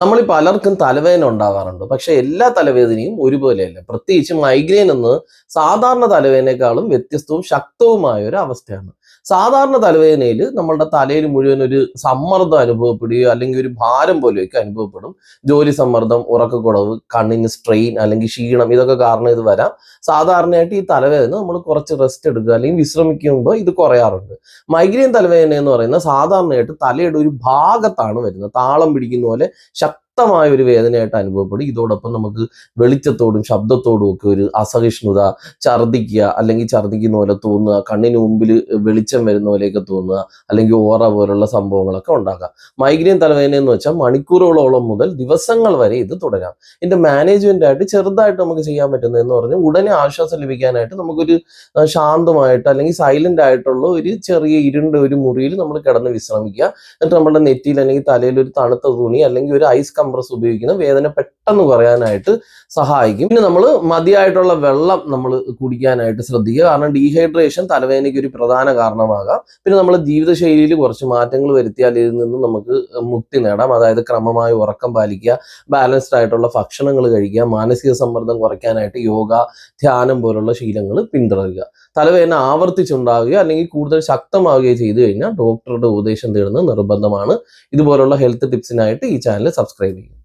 നമ്മൾ പലർക്കും തലവേദന ഉണ്ടാകാറുണ്ട്. പക്ഷെ എല്ലാ തലവേദനയും ഒരുപോലെയല്ല. പ്രത്യേകിച്ച് മൈഗ്രെയിൻ എന്ന് സാധാരണ തലവേദനയെക്കാളും വ്യത്യസ്തവും ശക്തവുമായ ഒരു അവസ്ഥയാണ്. സാധാരണ തലവേദനയിൽ നമ്മളുടെ തലയിൽ മുഴുവൻ ഒരു സമ്മർദ്ദം അനുഭവപ്പെടുകയോ അല്ലെങ്കിൽ ഒരു ഭാരം പോലെയൊക്കെ അനുഭവപ്പെടും. ജോലി സമ്മർദ്ദം, ഉറക്കക്കുറവ്, കണ്ണിന് സ്ട്രെയിൻ അല്ലെങ്കിൽ ക്ഷീണം ഇതൊക്കെ കാരണം ഇത് വരാം. സാധാരണയായിട്ട് ഈ തലവേദന നമ്മൾ കുറച്ച് റെസ്റ്റ് എടുക്കുക അല്ലെങ്കിൽ വിശ്രമിക്കുമ്പോൾ ഇത് കുറയാറുണ്ട്. മൈഗ്രെയിൻ തലവേദന എന്ന് പറയുന്നത് സാധാരണയായിട്ട് തലയുടെ ഒരു ഭാഗത്താണ് വരുന്നത്. താളം പിടിക്കുന്ന പോലെ ശക്തമായ ഒരു വേദനയായിട്ട് അനുഭവപ്പെടും. ഇതോടൊപ്പം നമുക്ക് വെളിച്ചത്തോടും ശബ്ദത്തോടും ഒക്കെ ഒരു അസഹിഷ്ണുത, ഛർദ്ദിക്കുക അല്ലെങ്കിൽ ഛർദ്ദിക്കുന്ന പോലെ തോന്നുക, കണ്ണിന് മുമ്പിൽ വെളിച്ചം വരുന്ന പോലെയൊക്കെ തോന്നുക, അല്ലെങ്കിൽ ഓറ പോലുള്ള സംഭവങ്ങളൊക്കെ ഉണ്ടാകാം. മൈഗ്രെയിൻ തലവേദന എന്ന് വെച്ചാൽ മണിക്കൂറുകളോളം മുതൽ ദിവസങ്ങൾ വരെ ഇത് തുടരാം. ഇതിന്റെ മാനേജ്മെന്റ് ആയിട്ട് ചെറുതായിട്ട് നമുക്ക് ചെയ്യാൻ പറ്റുന്നതെന്ന് പറഞ്ഞാൽ ഉടനെ ആശ്വാസം ലഭിക്കാനായിട്ട് നമുക്കൊരു ശാന്തമായിട്ട് അല്ലെങ്കിൽ സൈലന്റ് ആയിട്ടുള്ള ഒരു ചെറിയ ഇരുണ്ട ഒരു മുറിയിൽ നമ്മൾ കിടന്ന് വിശ്രമിക്കുക. എന്നിട്ട് നമ്മുടെ നെറ്റിയിൽ അല്ലെങ്കിൽ തലയിൽ ഒരു തണുത്ത തുണി അല്ലെങ്കിൽ ഒരു ഐസ് കംപ്രസ് ഉപയോഗിക്കുന്ന വേദന പെട്ടെന്ന് കുറയാനായിട്ട് സഹായിക്കും. പിന്നെ നമ്മൾ മതിയായിട്ടുള്ള വെള്ളം നമ്മൾ കുടിക്കാനായിട്ട് ശ്രദ്ധിക്കുക. കാരണം ഡീഹൈഡ്രേഷൻ തലവേദനയ്ക്ക് ഒരു പ്രധാന കാരണമാകാം. പിന്നെ നമ്മൾ ജീവിതശൈലിയിൽ കുറച്ച് മാറ്റങ്ങൾ വരുത്തിയാൽ ഇതിൽ നിന്ന് നമുക്ക് മുക്തി നേടാം. അതായത് ക്രമമായ ഉറക്കം പാലിക്കുക, ബാലൻസ്ഡ് ആയിട്ടുള്ള ഭക്ഷണങ്ങൾ കഴിക്കുക, മാനസിക സമ്മർദ്ദം കുറയ്ക്കാനായിട്ട് യോഗ, ധ്യാനം പോലുള്ള ശീലങ്ങൾ പിന്തുടരുക. തലവേദന ആവർത്തിച്ചുണ്ടാവുകയോ അല്ലെങ്കിൽ കൂടുതൽ ശക്തമാവുകയോ ചെയ്തു കഴിഞ്ഞാൽ ഡോക്ടറുടെ ഉപദേശം തേടുന്നത് നിർബന്ധമാണ്. ഇതുപോലുള്ള ഹെൽത്ത് ടിപ്സിനായിട്ട് ഈ ചാനൽ സബ്സ്ക്രൈബ് ചെയ്യും.